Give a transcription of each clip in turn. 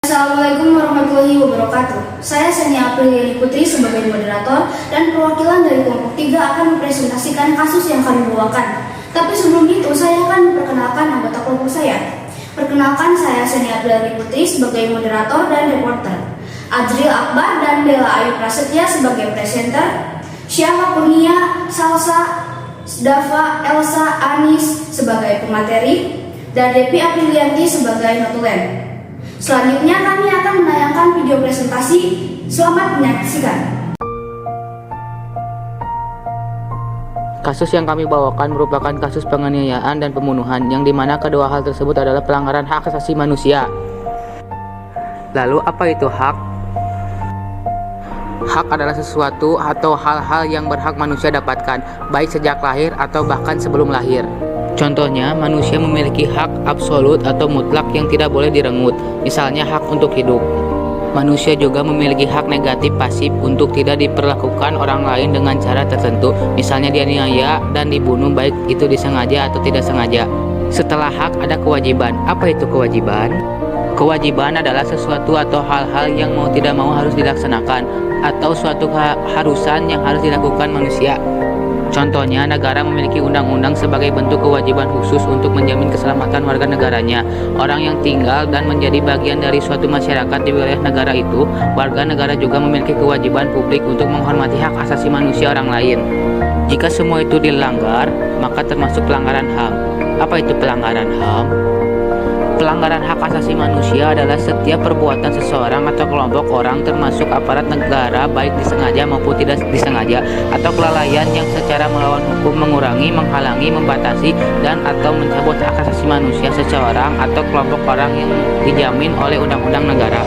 Assalamualaikum warahmatullahi wabarakatuh. Saya Seni Apriliani Putri sebagai moderator dan perwakilan dari kelompok 3 akan mempresentasikan kasus yang kami bawakan. Tapi sebelum itu saya akan memperkenalkan anggota kelompok saya. Perkenalkan, saya Seni Apriliani Putri sebagai moderator dan reporter. Ajril Akbar dan Dela Ayu Prasetya sebagai presenter. Syama Kurnia, Salsa, Dava, Elsa, Anis sebagai pemateri, dan Depi Aprilianti sebagai notulen. Selanjutnya kami akan menayangkan video presentasi. Selamat menyaksikan. Kasus yang kami bawakan merupakan kasus penganiayaan dan pembunuhan, yang dimana kedua hal tersebut adalah pelanggaran hak asasi manusia. Lalu apa itu hak? Hak adalah sesuatu atau hal-hal yang berhak manusia dapatkan, baik sejak lahir atau bahkan sebelum lahir. Contohnya, manusia memiliki hak absolut atau mutlak yang tidak boleh direnggut, misalnya hak untuk hidup. Manusia juga memiliki hak negatif pasif untuk tidak diperlakukan orang lain dengan cara tertentu, misalnya dianiaya dan dibunuh baik itu disengaja atau tidak sengaja. Setelah hak ada kewajiban. Apa itu kewajiban? Kewajiban adalah sesuatu atau hal-hal yang mau tidak mau harus dilaksanakan, atau suatu keharusan yang harus dilakukan manusia. Contohnya, negara memiliki undang-undang sebagai bentuk kewajiban khusus untuk menjamin keselamatan warga negaranya. Orang yang tinggal dan menjadi bagian dari suatu masyarakat di wilayah negara itu, warga negara juga memiliki kewajiban publik untuk menghormati hak asasi manusia orang lain. Jika semua itu dilanggar, maka termasuk pelanggaran HAM. Apa itu pelanggaran HAM? Pelanggaran hak asasi manusia adalah setiap perbuatan seseorang atau kelompok orang termasuk aparat negara baik disengaja maupun tidak disengaja, atau kelalaian yang secara melawan hukum mengurangi, menghalangi, membatasi, dan atau mencabut hak asasi manusia seseorang atau kelompok orang yang dijamin oleh undang-undang negara.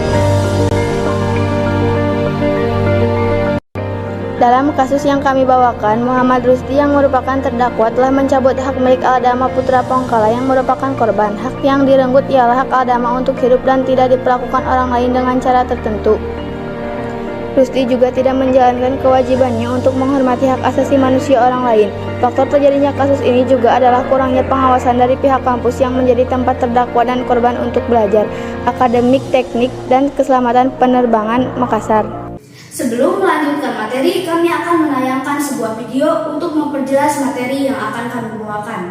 Dalam kasus yang kami bawakan, Muhammad Rusdi yang merupakan terdakwa telah mencabut hak milik Aldama Putra Pongkala yang merupakan korban. Hak yang direnggut ialah hak Aldama untuk hidup dan tidak diperlakukan orang lain dengan cara tertentu. Rusdi juga tidak menjalankan kewajibannya untuk menghormati hak asasi manusia orang lain. Faktor terjadinya kasus ini juga adalah kurangnya pengawasan dari pihak kampus yang menjadi tempat terdakwa dan korban untuk belajar, akademik, teknik, dan keselamatan penerbangan Makassar. Sebelum melanjutkan materi, kami akan menayangkan sebuah video untuk memperjelas materi yang akan kami bawakan.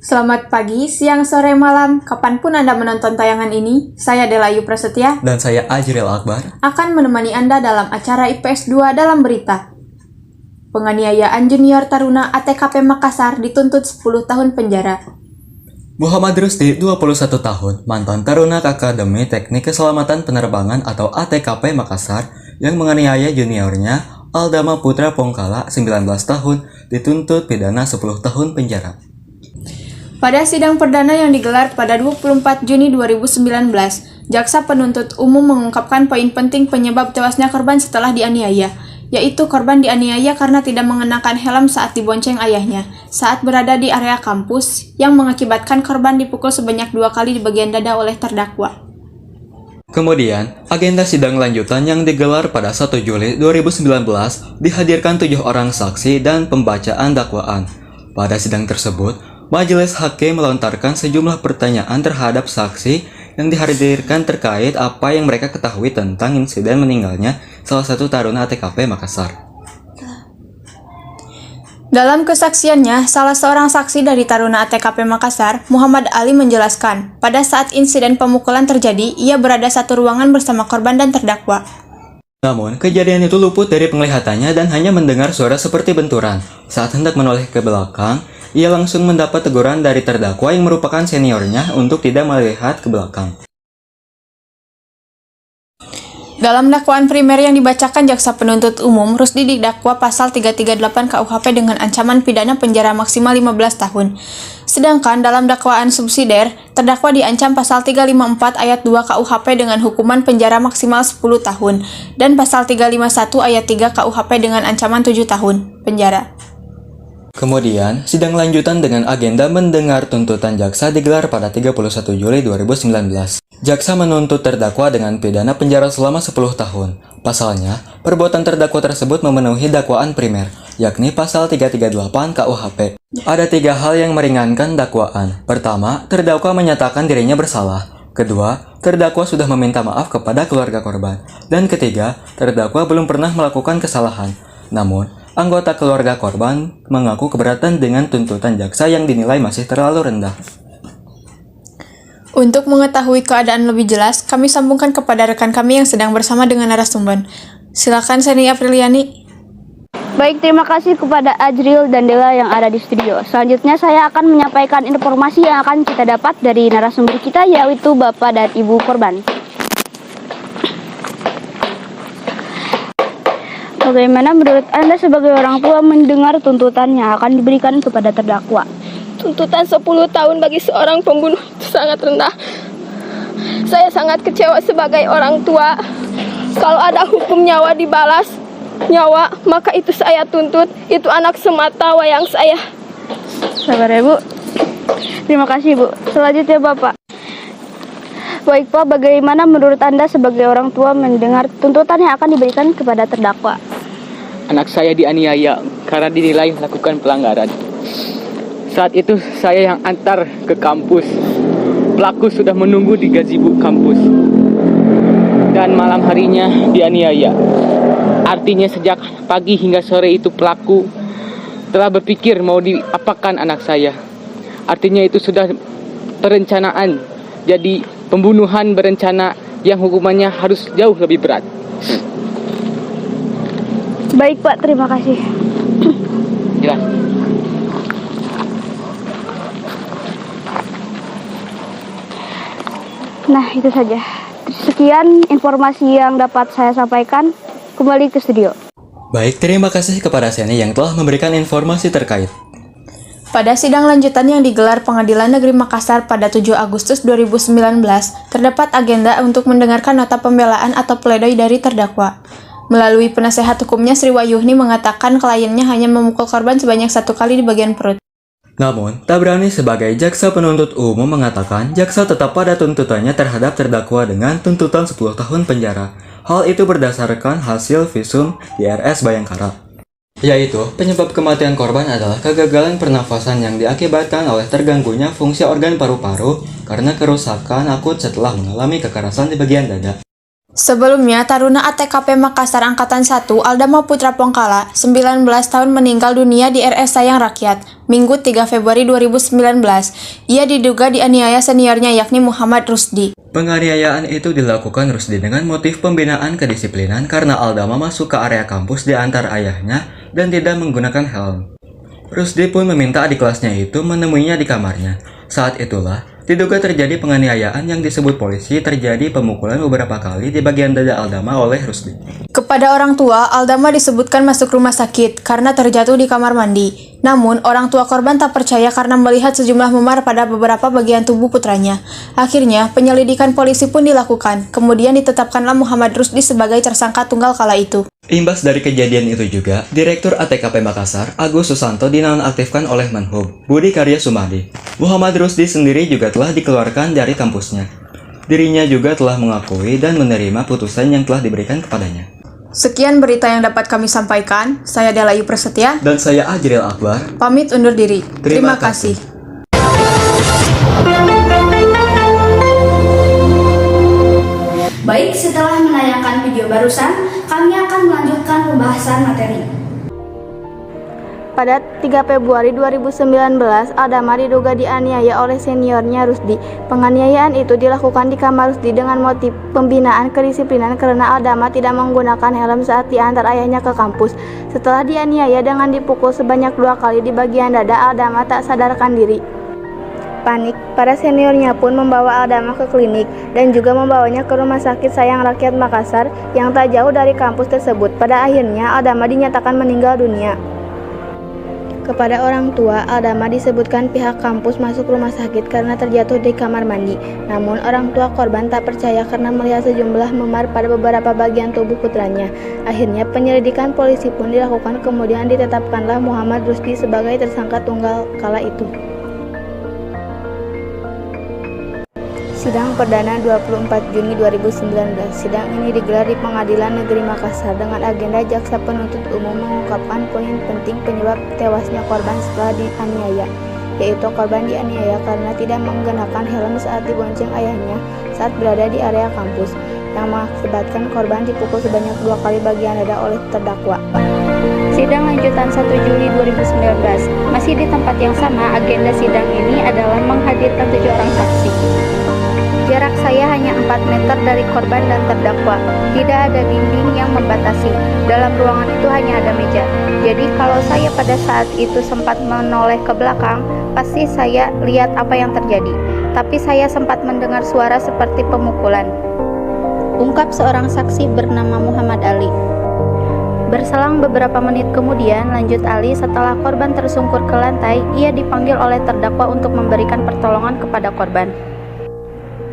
Selamat pagi, siang, sore, malam, kapanpun Anda menonton tayangan ini, saya Dela Ayu Prasetya dan saya Ajril Akbar akan menemani Anda dalam acara IPS 2 dalam berita. Penganiayaan junior taruna ATKP Makassar dituntut 10 tahun penjara. Muhammad Rusdi, 21 tahun, mantan taruna Akademi Teknik Keselamatan Penerbangan atau ATKP Makassar yang menganiaya juniornya Aldama Putra Pongkala, 19 tahun, dituntut pidana 10 tahun penjara. Pada sidang perdana yang digelar pada 24 Juni 2019, jaksa penuntut umum mengungkapkan poin penting penyebab tewasnya korban setelah dianiaya, yaitu korban dianiaya karena tidak mengenakan helm saat dibonceng ayahnya saat berada di area kampus, yang mengakibatkan korban dipukul sebanyak 2 kali di bagian dada oleh terdakwa. Kemudian, agenda sidang lanjutan yang digelar pada 1 Juli 2019 dihadirkan 7 orang saksi dan pembacaan dakwaan. Pada sidang tersebut, Majelis Hakim melontarkan sejumlah pertanyaan terhadap saksi yang dihadirkan terkait apa yang mereka ketahui tentang insiden meninggalnya salah satu taruna ATKP Makassar. Dalam kesaksiannya, salah seorang saksi dari taruna ATKP Makassar, Muhammad Ali, menjelaskan, pada saat insiden pemukulan terjadi, ia berada satu ruangan bersama korban dan terdakwa. Namun, kejadian itu luput dari penglihatannya dan hanya mendengar suara seperti benturan. Saat hendak menoleh ke belakang, ia langsung mendapat teguran dari terdakwa yang merupakan seniornya untuk tidak melihat ke belakang. Dalam dakwaan primer yang dibacakan jaksa penuntut umum, Rusdi didakwa pasal 338 KUHP dengan ancaman pidana penjara maksimal 15 tahun. Sedangkan dalam dakwaan subsidiar, terdakwa diancam pasal 354 ayat 2 KUHP dengan hukuman penjara maksimal 10 tahun dan pasal 351 ayat 3 KUHP dengan ancaman 7 tahun penjara. Kemudian, sidang lanjutan dengan agenda mendengar tuntutan jaksa digelar pada 31 Juli 2019. Jaksa menuntut terdakwa dengan pidana penjara selama 10 tahun. Pasalnya, perbuatan terdakwa tersebut memenuhi dakwaan primer, yakni pasal 338 KUHP. Ada 3 hal yang meringankan dakwaan. Pertama, terdakwa menyatakan dirinya bersalah. Kedua, terdakwa sudah meminta maaf kepada keluarga korban. Dan ketiga, terdakwa belum pernah melakukan kesalahan. Namun, anggota keluarga korban mengaku keberatan dengan tuntutan jaksa yang dinilai masih terlalu rendah. Untuk mengetahui keadaan lebih jelas, kami sambungkan kepada rekan kami yang sedang bersama dengan narasumber. Silakan Seni Apriliani. Baik, terima kasih kepada Ajril dan Dela yang ada di studio. Selanjutnya saya akan menyampaikan informasi yang akan kita dapat dari narasumber kita, yaitu Bapak dan Ibu korban. Bagaimana menurut Anda sebagai orang tua mendengar tuntutan yang akan diberikan kepada terdakwa? Tuntutan 10 tahun bagi seorang pembunuh itu sangat rendah. Saya sangat kecewa sebagai orang tua. Kalau ada hukum nyawa dibalas nyawa, maka itu saya tuntut. Itu anak semata wayang saya. Sabar ya, Bu. Terima kasih, Bu. Selanjutnya, Bapak. Baik, Pak, bagaimana menurut Anda sebagai orang tua mendengar tuntutan yang akan diberikan kepada terdakwa? Anak saya dianiaya karena dinilai melakukan pelanggaran. Saat itu saya yang antar ke kampus. Pelaku sudah menunggu di gazebo kampus. Dan malam harinya dianiaya. Artinya sejak pagi hingga sore itu pelaku telah berpikir mau diapakan anak saya. Artinya itu sudah perencanaan. Jadi pembunuhan berencana yang hukumannya harus jauh lebih berat. Baik, Pak, terima kasih. Jelas. Nah, itu saja. Sekian informasi yang dapat saya sampaikan. Kembali ke studio. Baik, terima kasih kepada Seni yang telah memberikan informasi terkait. Pada sidang lanjutan yang digelar Pengadilan Negeri Makassar pada 7 Agustus 2019, terdapat agenda untuk mendengarkan nota pembelaan atau pledoi dari terdakwa. Melalui penasehat hukumnya, Sri Wahyuni mengatakan kliennya hanya memukul korban sebanyak 1 kali di bagian perut. Namun, Tabrani sebagai jaksa penuntut umum mengatakan jaksa tetap pada tuntutannya terhadap terdakwa dengan tuntutan 10 tahun penjara. Hal itu berdasarkan hasil visum di RS Bayangkara. Yaitu, penyebab kematian korban adalah kegagalan pernafasan yang diakibatkan oleh terganggunya fungsi organ paru-paru karena kerusakan akut setelah mengalami kekerasan di bagian dada. Sebelumnya, Taruna ATKP Makassar Angkatan 1 Aldama Putra Pongkala, 19 tahun meninggal dunia di RS Sayang Rakyat, Minggu 3 Februari 2019. Ia diduga dianiaya seniornya yakni Muhammad Rusdi. Penganiayaan itu dilakukan Rusdi dengan motif pembinaan kedisiplinan karena Aldama masuk ke area kampus di antar ayahnya dan tidak menggunakan helm. Rusdi pun meminta adik kelasnya itu menemuinya di kamarnya. Saat itulah, diduga terjadi penganiayaan yang disebut polisi terjadi pemukulan beberapa kali di bagian dada Aldama oleh Rusdi. Kepada orang tua, Aldama disebutkan masuk rumah sakit karena terjatuh di kamar mandi. Namun, orang tua korban tak percaya karena melihat sejumlah memar pada beberapa bagian tubuh putranya. Akhirnya, penyelidikan polisi pun dilakukan. Kemudian ditetapkanlah Muhammad Rusdi sebagai tersangka tunggal kala itu. Imbas dari kejadian itu juga, Direktur ATKP Makassar, Agus Susanto dinonaktifkan oleh Menhub, Budi Karya Sumadi. Muhammad Rusdi sendiri juga telah dikeluarkan dari kampusnya. Dirinya juga telah mengakui dan menerima putusan yang telah diberikan kepadanya. Sekian berita yang dapat kami sampaikan. Saya Dela Yu Prasetya. Dan saya Ajril Akbar. Pamit undur diri. Terima kasih. Baik, setelah menayangkan video barusan, kami akan melanjutkan pembahasan materi. Pada 3 Februari 2019, Aldama diduga dianiaya oleh seniornya Rusdi. Penganiayaan itu dilakukan di kamar Rusdi dengan motif pembinaan kedisiplinan karena Aldama tidak menggunakan helm saat diantar ayahnya ke kampus. Setelah dianiaya dengan dipukul sebanyak 2 kali di bagian dada, Aldama tak sadarkan diri. panik, para seniornya pun membawa Aldama ke klinik dan juga membawanya ke Rumah Sakit Sayang Rakyat Makassar yang tak jauh dari kampus tersebut. Pada akhirnya Aldama dinyatakan meninggal dunia. Kepada orang tua, Aldama disebutkan pihak kampus masuk rumah sakit karena terjatuh di kamar mandi. Namun orang tua korban tak percaya karena melihat sejumlah memar pada beberapa bagian tubuh putranya. Akhirnya penyelidikan polisi pun dilakukan, kemudian ditetapkanlah Muhammad Rusdi sebagai tersangka tunggal kala itu. Sidang perdana 24 Juni 2019. Sidang ini digelar di Pengadilan Negeri Makassar dengan agenda jaksa penuntut umum mengungkapkan poin penting penyebab tewasnya korban setelah dianiaya, yaitu korban dianiaya karena tidak menggunakan helm saat dibonceng ayahnya saat berada di area kampus, yang mengakibatkan korban dipukul sebanyak 2 kali bagian dada oleh terdakwa. Sidang lanjutan 1 Juli 2019. Masih di tempat yang sama, agenda sidang ini adalah menghadirkan 7 orang saksi. Jarak saya hanya 4 meter dari korban dan terdakwa. Tidak ada dinding yang membatasi. Dalam ruangan itu hanya ada meja. Jadi kalau saya pada saat itu sempat menoleh ke belakang, pasti saya lihat apa yang terjadi. Tapi saya sempat mendengar suara seperti pemukulan. Ungkap seorang saksi bernama Muhammad Ali. Berselang beberapa menit kemudian, lanjut Ali, setelah korban tersungkur ke lantai, ia dipanggil oleh terdakwa untuk memberikan pertolongan kepada korban.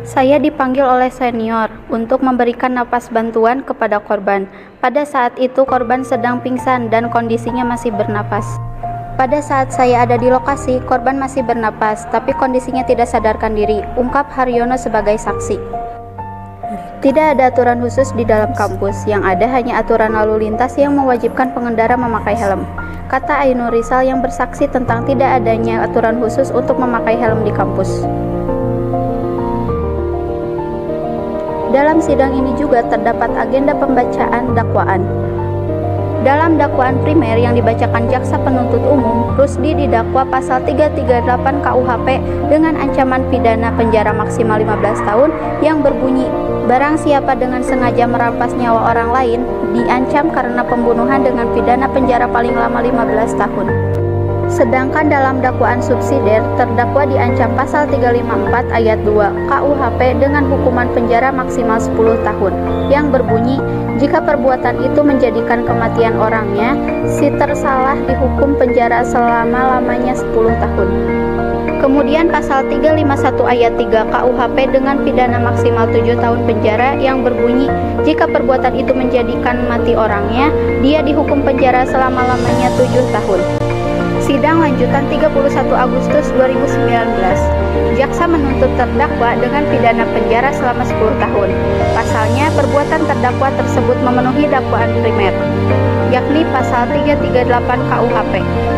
Saya dipanggil oleh senior untuk memberikan napas bantuan kepada korban. Pada saat itu korban sedang pingsan dan kondisinya masih bernapas. Pada saat saya ada di lokasi, korban masih bernapas, tapi kondisinya tidak sadarkan diri, ungkap Haryono sebagai saksi. Tidak ada aturan khusus di dalam kampus, yang ada hanya aturan lalu lintas yang mewajibkan pengendara memakai helm, kata Ainur Rizal yang bersaksi tentang tidak adanya aturan khusus untuk memakai helm di kampus. Dalam sidang ini juga terdapat agenda pembacaan dakwaan. Dalam dakwaan primer yang dibacakan jaksa penuntut umum, Rusdi didakwa pasal 338 KUHP dengan ancaman pidana penjara maksimal 15 tahun yang berbunyi, barang siapa dengan sengaja merampas nyawa orang lain diancam karena pembunuhan dengan pidana penjara paling lama 15 tahun. Sedangkan dalam dakwaan subsidiar, terdakwa diancam pasal 354 ayat 2 KUHP dengan hukuman penjara maksimal 10 tahun yang berbunyi, jika perbuatan itu menjadikan kematian orangnya, si tersalah dihukum penjara selama-lamanya 10 tahun. Kemudian pasal 351 ayat 3 KUHP dengan pidana maksimal 7 tahun penjara yang berbunyi, jika perbuatan itu menjadikan mati orangnya, dia dihukum penjara selama-lamanya 7 tahun. Sidang lanjutan 31 Agustus 2019. Jaksa menuntut terdakwa dengan pidana penjara selama 10 tahun. Pasalnya, perbuatan terdakwa tersebut memenuhi dakwaan primer, yakni pasal 338 KUHP.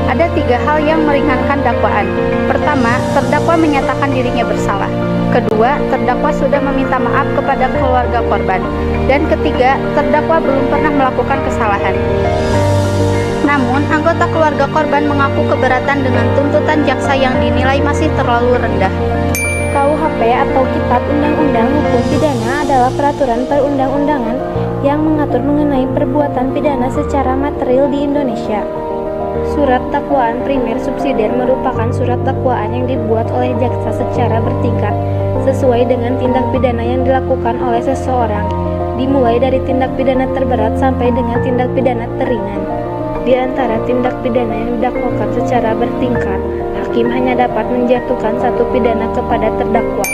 Ada 3 hal yang meringankan dakwaan. Pertama, terdakwa menyatakan dirinya bersalah. Kedua, terdakwa sudah meminta maaf kepada keluarga korban. Dan ketiga, terdakwa belum pernah melakukan kesalahan. Namun, anggota keluarga korban mengaku keberatan dengan tuntutan jaksa yang dinilai masih terlalu rendah. KUHP atau Kitab Undang-Undang Hukum Pidana adalah peraturan perundang-undangan yang mengatur mengenai perbuatan pidana secara material di Indonesia. Surat dakwaan primer subsidiar merupakan surat dakwaan yang dibuat oleh jaksa secara bertingkat sesuai dengan tindak pidana yang dilakukan oleh seseorang, dimulai dari tindak pidana terberat sampai dengan tindak pidana teringan. Di antara tindak pidana yang didakwakan secara bertingkat, hakim hanya dapat menjatuhkan satu pidana kepada terdakwa.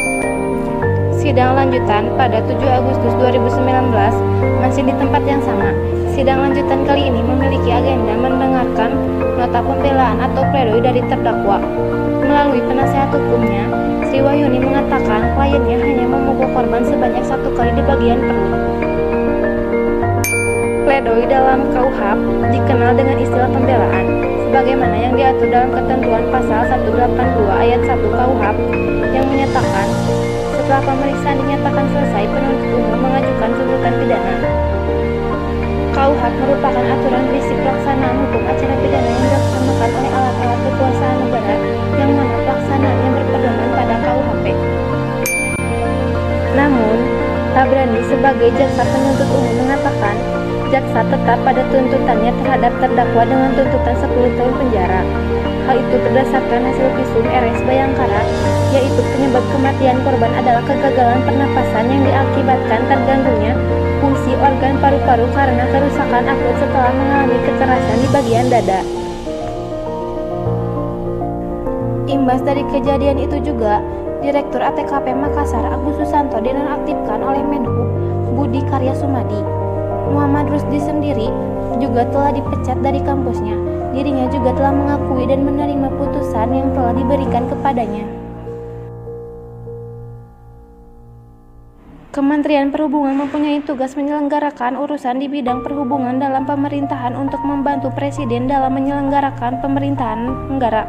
Sidang lanjutan pada 7 Agustus 2019 masih di tempat yang sama. Sidang lanjutan kali ini memiliki agenda mendengarkan nota pembelaan atau pledoi dari terdakwa. Melalui penasehat hukumnya, Sri Wahyuni mengatakan kliennya hanya memukul korban sebanyak 1 kali di bagian perut. Pledoi dalam KUHP dikenal dengan istilah pembelaan, sebagaimana yang diatur dalam ketentuan pasal 182 ayat 1 KUHP yang menyatakan, setelah pemeriksaan dinyatakan selesai, penuntut umum mengajukan tuntutan pidana. KUHP merupakan aturan berisi pelaksanaan hukum acara pidana yang dilaksanakan oleh alat-alat kekuasaan negara yang mana pelaksanaannya berpedoman pada KUHP. Namun, Tabrani sebagai jaksa penuntut umum mengatakan, jaksa tetap pada tuntutannya terhadap terdakwa dengan tuntutan 10 tahun penjara. Hal itu berdasarkan hasil visum RS Bayangkara, yaitu penyebab kematian korban adalah kegagalan pernapasan yang diakibatkan terganggunya fungsi organ paru-paru karena kerusakan akut setelah mengalami kekerasan di bagian dada. Imbas dari kejadian itu juga, Direktur ATKP Makassar Agus Susanto dinonaktifkan oleh Menhub Budi Karya Sumadi. Muhammad Rusdi sendiri juga telah dipecat dari kampusnya. Dirinya juga telah mengakui dan menerima putusan yang telah diberikan kepadanya. Kementerian Perhubungan mempunyai tugas menyelenggarakan urusan di bidang perhubungan dalam pemerintahan untuk membantu Presiden dalam menyelenggarakan pemerintahan negara.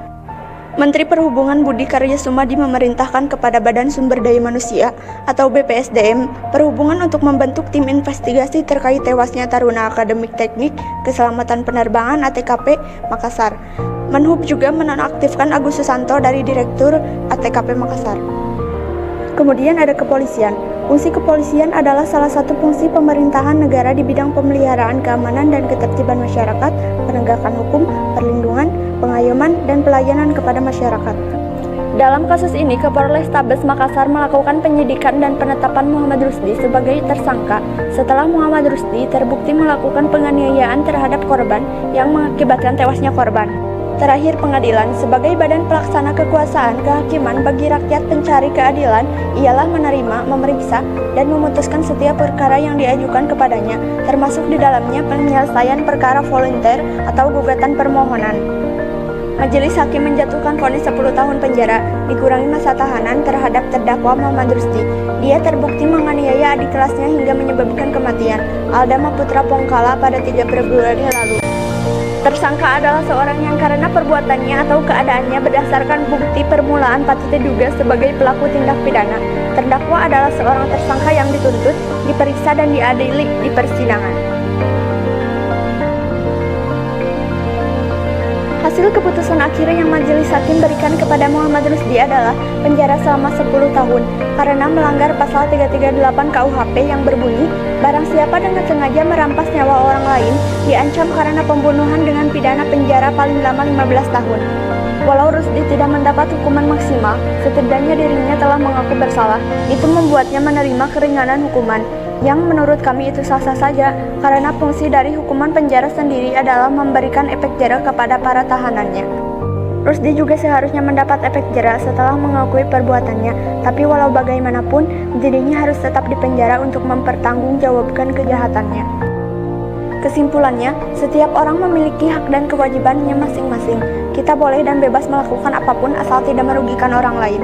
Menteri Perhubungan Budi Karya Sumadi memerintahkan kepada Badan Sumber Daya Manusia atau BPSDM Perhubungan untuk membentuk tim investigasi terkait tewasnya Taruna Akademik Teknik Keselamatan Penerbangan ATKP Makassar. Menhub juga menonaktifkan Agus Susanto dari Direktur ATKP Makassar. Kemudian ada kepolisian. Fungsi kepolisian adalah salah satu fungsi pemerintahan negara di bidang pemeliharaan keamanan dan ketertiban masyarakat, penegakan hukum, perlindungan, pengayoman, dan pelayanan kepada masyarakat. Dalam kasus ini, Kapolrestabes Makassar melakukan penyidikan dan penetapan Muhammad Rusdi sebagai tersangka setelah Muhammad Rusdi terbukti melakukan penganiayaan terhadap korban yang mengakibatkan tewasnya korban. Terakhir, pengadilan sebagai badan pelaksana kekuasaan kehakiman bagi rakyat pencari keadilan ialah menerima, memeriksa, dan memutuskan setiap perkara yang diajukan kepadanya, termasuk di dalamnya penyelesaian perkara volunteer atau gugatan permohonan. Majelis Hakim menjatuhkan vonis 10 tahun penjara, dikurangi masa tahanan terhadap terdakwa Muhammad Rusdi. Dia terbukti menganiaya adik kelasnya hingga menyebabkan kematian, Aldama Putra Pongkala, pada 3 Februari lalu. Tersangka adalah seorang yang karena perbuatannya atau keadaannya berdasarkan bukti permulaan patut diduga sebagai pelaku tindak pidana. Terdakwa adalah seorang tersangka yang dituntut, diperiksa, dan diadili di persidangan. Hasil keputusan akhir yang Majelis Hakim berikan kepada Muhammad Rusdi adalah penjara selama 10 tahun karena melanggar pasal 338 KUHP yang berbunyi, barang siapa dengan sengaja merampas nyawa orang lain diancam karena pembunuhan dengan pidana penjara paling lama 15 tahun. Walau Rusdi tidak mendapat hukuman maksimal, setidaknya dirinya telah mengaku bersalah. Itu membuatnya menerima keringanan hukuman, yang menurut kami itu sah-sah saja, karena fungsi dari hukuman penjara sendiri adalah memberikan efek jera kepada para tahanannya. Rusdi juga seharusnya mendapat efek jera setelah mengakui perbuatannya, tapi walau bagaimanapun, dirinya harus tetap dipenjara untuk mempertanggungjawabkan kejahatannya. Kesimpulannya, setiap orang memiliki hak dan kewajibannya masing-masing. Kita boleh dan bebas melakukan apapun asal tidak merugikan orang lain.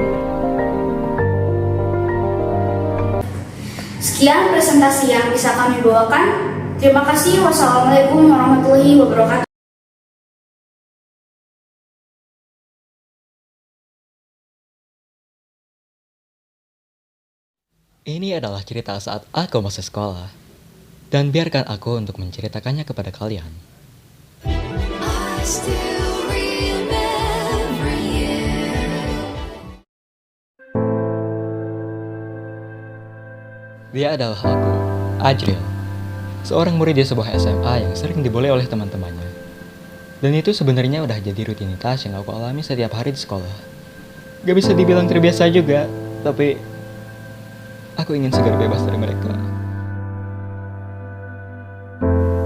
Sekian presentasi yang bisa kami bawakan. Terima kasih. Wassalamualaikum warahmatullahi wabarakatuh. Ini adalah cerita saat aku masih sekolah. Dan biarkan aku untuk menceritakannya kepada kalian. I still remember you. Dia adalah aku, Ajril. Seorang murid di sebuah SMA yang sering dibully oleh teman-temannya. Dan itu sebenarnya udah jadi rutinitas yang aku alami setiap hari di sekolah. Gak bisa dibilang terbiasa juga, tapi aku ingin segera bebas dari mereka.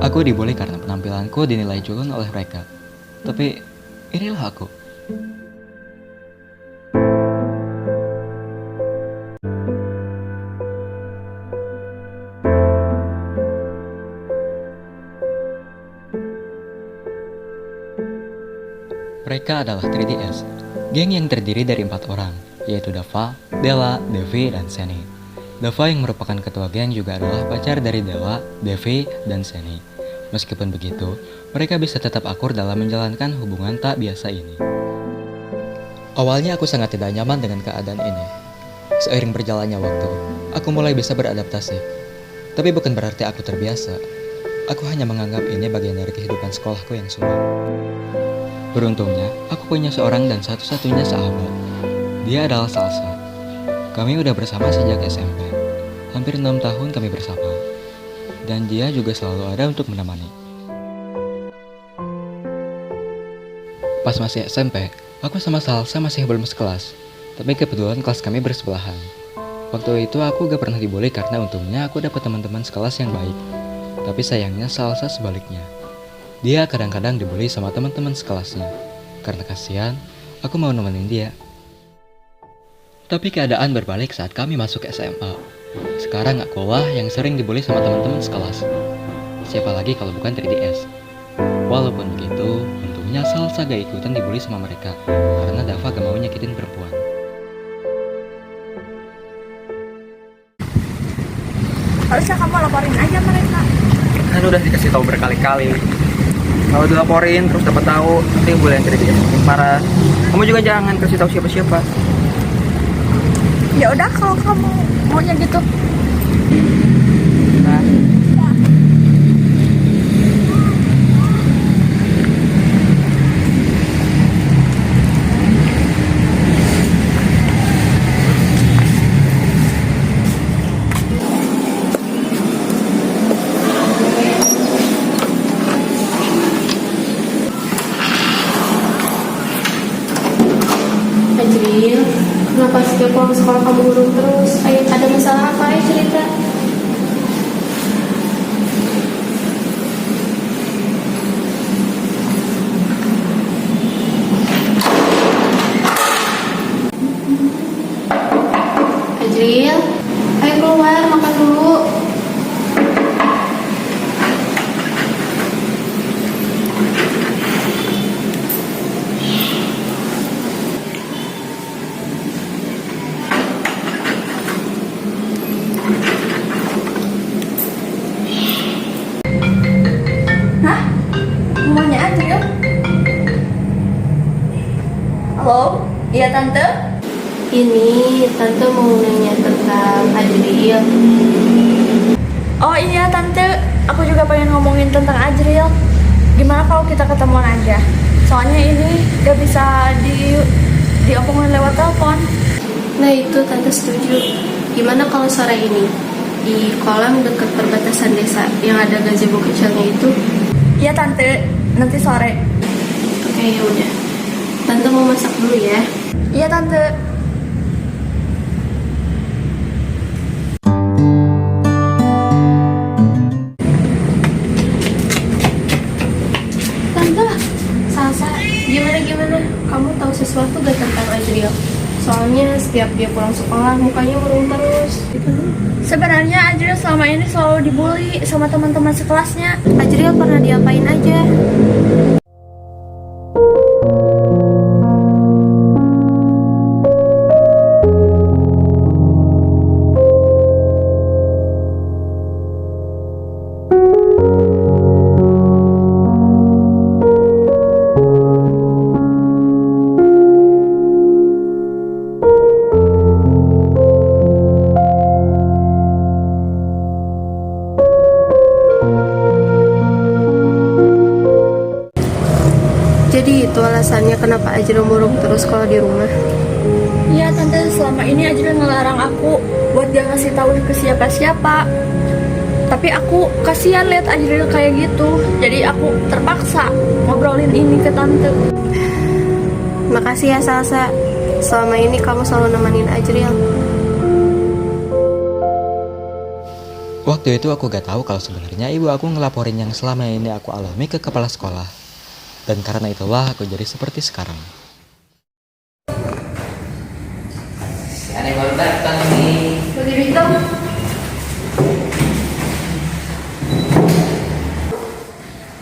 Aku dibully karena penampilanku dinilai culun oleh mereka. Tapi inilah aku. Mereka adalah 3DS, geng yang terdiri dari 4 orang, yaitu Dava, Della, Devi, dan Seni. Dava yang merupakan ketua geng juga adalah pacar dari Della, Devi, dan Seni. Meskipun begitu, mereka bisa tetap akur dalam menjalankan hubungan tak biasa ini. Awalnya aku sangat tidak nyaman dengan keadaan ini. Seiring berjalannya waktu, aku mulai bisa beradaptasi. Tapi bukan berarti aku terbiasa. Aku hanya menganggap ini bagian dari kehidupan sekolahku yang sulit. Beruntungnya, aku punya seorang dan satu-satunya sahabat. Dia adalah Salsa. Kami udah bersama sejak SMP. Hampir 6 tahun kami bersama. Dan dia juga selalu ada untuk menemani. Pas masih SMP, aku sama Salsa masih belum sekelas. Tapi kebetulan kelas kami bersebelahan. Waktu itu aku gak pernah dibully karena untungnya aku dapat teman-teman sekelas yang baik. Tapi sayangnya Salsa sebaliknya. Dia kadang-kadang dibully sama teman-teman sekelasnya. Karena kasihan, aku mau nemenin dia. Tapi keadaan berbalik saat kami masuk SMA. Sekarang akulah yang sering dibully sama teman-teman sekelas. Siapa lagi kalau bukan 3DS. Walaupun begitu, untungnya Salsa gak ikutan dibully sama mereka. Karena Dava gak mau nyakitin perempuan. Harusnya kamu laporin aja mereka. Kan udah dikasih tahu berkali-kali. Kalau dilaporin terus dapat tahu, nanti boleh yang jadi makin parah. Kamu juga jangan kasih tahu siapa-siapa. Ya udah kalau kamu maunya gitu. Nah, Ajril, kenapa setiap pulang sekolah kamu ngurung terus? Ayo, ada masalah apa? Ayo cerita. Ajril, ayo keluar, makan dulu. Maunya Ajril. Halo, iya tante. Ini tante mau nanya tentang Ajril. Oh iya tante, aku juga pengen ngomongin tentang Ajril. Gimana kalau kita ketemuan aja? Soalnya ini gak bisa diomongin lewat telepon. Nah itu tante setuju. Gimana kalau sore ini di kolam dekat perbatasan desa yang ada gazebo kecilnya itu? Iya tante, nanti sore. Oke ya udah. Tante mau masak dulu ya. Iya tante. Tante, Salsa, gimana? Kamu tahu sesuatu gak tentang Ajril? Soalnya setiap dia pulang sekolah mukanya murung terus. Sebenarnya Ajril selama ini selalu dibully sama teman-teman sekelasnya. Ajril pernah diapain aja? Jadi itu alasannya kenapa Ajril murung terus kalau di rumah. Iya tante, selama ini Ajril ngelarang aku buat gak ngasih tahu ke siapa-siapa. Tapi aku kasihan lihat Ajril kayak gitu. Jadi aku terpaksa ngobrolin ini ke tante. Makasih ya Salsa. Selama ini kamu selalu nemenin Ajril. Waktu itu aku gak tahu kalau sebenarnya ibu aku ngelaporin yang selama ini aku alami ke kepala sekolah. Dan karena itulah aku jadi seperti sekarang. Ada yang baru datang nih. Bagi Bintang.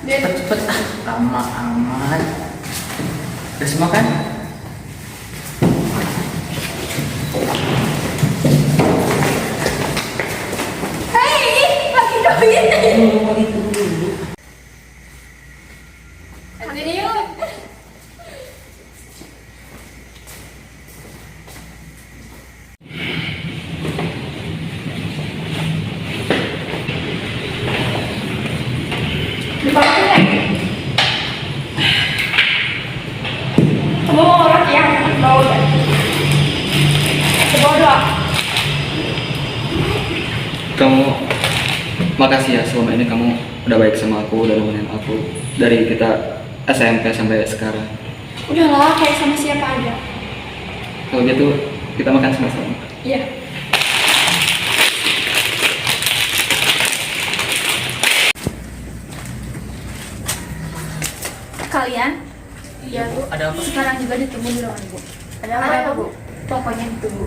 Cepet lama amat. Udah semua kan? Hei, lagi doin. Ini yuk. Dipakai ya? Kamu mau orang yang bawa ya? Bawa dua. kamu makasih ya selama ini kamu udah baik sama aku, udah nemenin aku dari kita SMP sampai sekarang. Udahlah, kayak sama siapa aja. Kalau gitu kita makan sama-sama. Iya. Kalian Iya Bu, ada apa? sekarang juga ditunggu di ruangan Ibu. Ada apa Bu? Pokoknya ditunggu.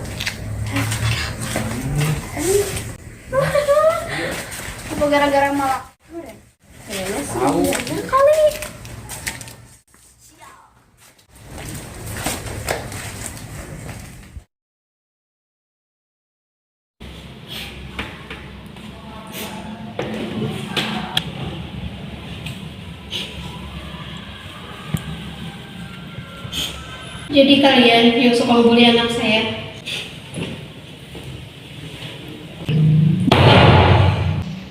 Apa gara-gara malah? Tahu. Kali. Jadi kalian yang suka membuli anak saya?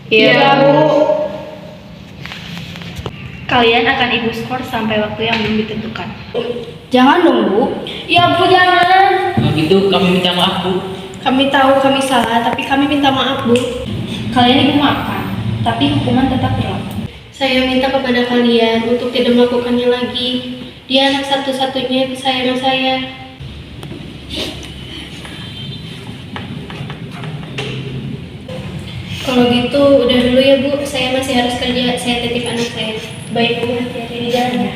Iya, Bu. Kalian akan Ibu skor sampai waktu yang belum ditentukan. Jangan dong Bu. Iya, Bu, jangan. Kalau gitu kami minta maaf Bu. Kami tahu kami salah, tapi kami minta maaf, Bu. Kalian Ibu maafkan, tapi hukuman tetap berlaku. Saya minta kepada kalian untuk tidak melakukannya lagi. Dia anak satu-satunya kesayangan saya. Kalau gitu, udah dulu ya Bu. Saya masih harus kerja. Saya titip anak saya. Baik Bu, hati-hati di jalan.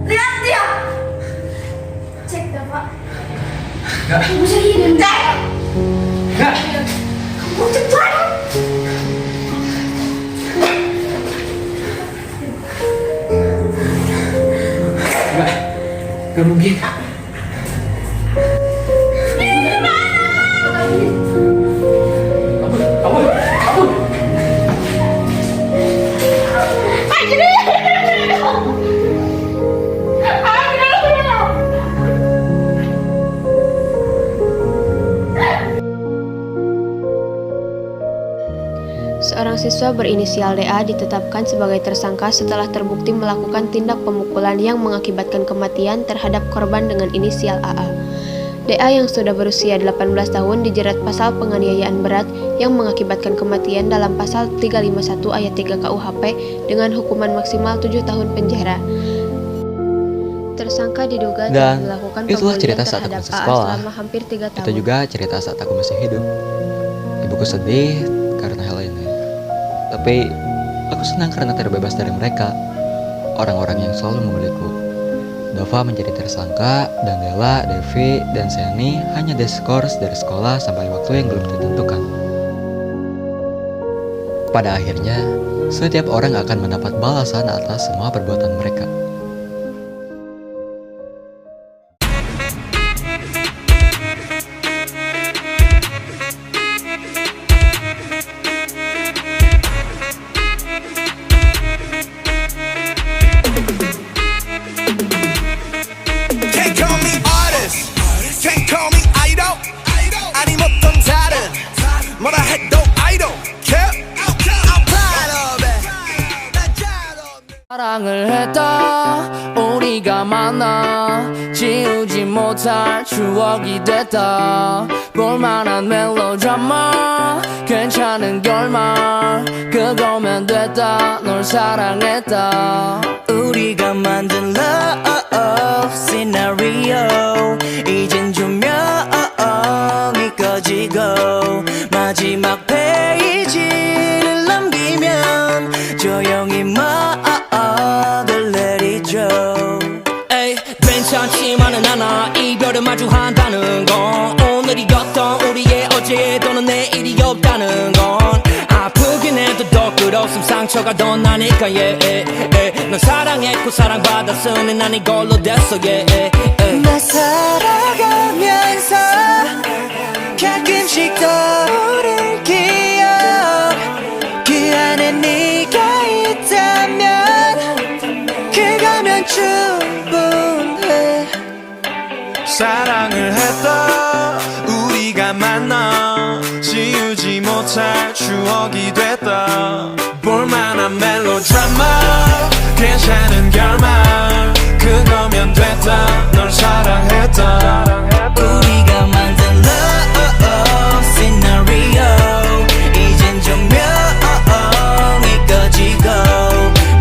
Lihat dia. Cek dah Pak. Ibu saya dan kamu cepat. Gak mungkin. Seorang siswa berinisial DA ditetapkan sebagai tersangka setelah terbukti melakukan tindak pemukulan yang mengakibatkan kematian terhadap korban dengan inisial AA. DA yang sudah berusia 18 tahun dijerat pasal penganiayaan berat yang mengakibatkan kematian dalam pasal 351 ayat 3 KUHP dengan hukuman maksimal 7 tahun penjara. Tersangka diduga telah Dan dilakukan itulah pembunuhan cerita saat terhadap aku masih AA sekolah. selama hampir 3 tahun. Itu juga cerita saat aku masih hidup. Ibuku sedih karena hal ini. Tapi aku senang karena terbebas dari mereka, orang-orang yang selalu membelikku. Dava menjadi tersangka, dan Dela, Devi, dan Seni hanya diskors dari sekolah sampai waktu yang belum ditentukan. Pada akhirnya, setiap orang akan mendapat balasan atas semua perbuatan mereka. Can't call me artist, can't call me idol. 아님 어떤 다른 뭐라 해도 idol. I'm proud of it. 난 잘 없는 사랑을 했다 우리가 만나 지우지 못할 추억이 됐다. 볼만한 멜로드라마 괜찮은 결말 그거면 됐다. 널 사랑했다. 우리가 만든 love scenario 이젠 조명이 꺼지고 마지막 페이지를 남기면 조용히 말을 내리죠. 에이 괜찮지만은 않아 이별을 마주한다는 건 오늘이었던 우리의 어제 또는 내일이 없다는 건 아프긴 해도 더 끝없음 상처가 더 나니까 넌 사랑했고 사랑받았으니 난 이걸로 됐어 나 살아가면서 가끔씩 떠오를 기억 그 안에 네가 있다면 그거면 충분해. 사랑을 했다 우리가 만나 지우지 못할 추억이 됐다. 볼만한 멜로드라마 괜찮은 결말 그거면 됐다. 널 사랑했다. 우리가 만든 love scenario 이젠 조명이 꺼지고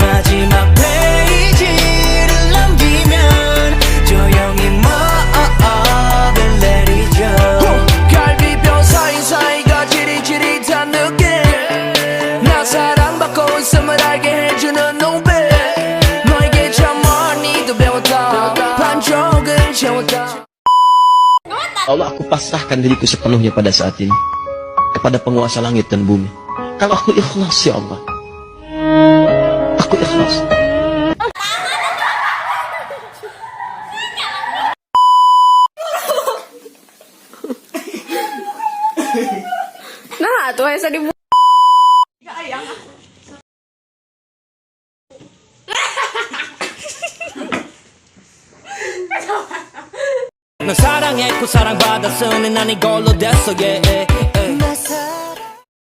마지막 페이지를 남기면 조용히 말을 내리죠. 갈비뼈 사이사이가 지릿지릿한 느낌 나 사랑받고 있음을 알게 해주는 눈빛 너에게 참 많이도 배웠다 반쪽은 채웠다. Allah, aku pasrahkan diriku sepenuhnya pada saat ini kepada penguasa langit dan bumi. Kalau aku ikhlas ya Allah, aku ikhlas. Nah, tuh yang sedih. 넌 사랑했고 사랑받았으니 난 이걸로 됐어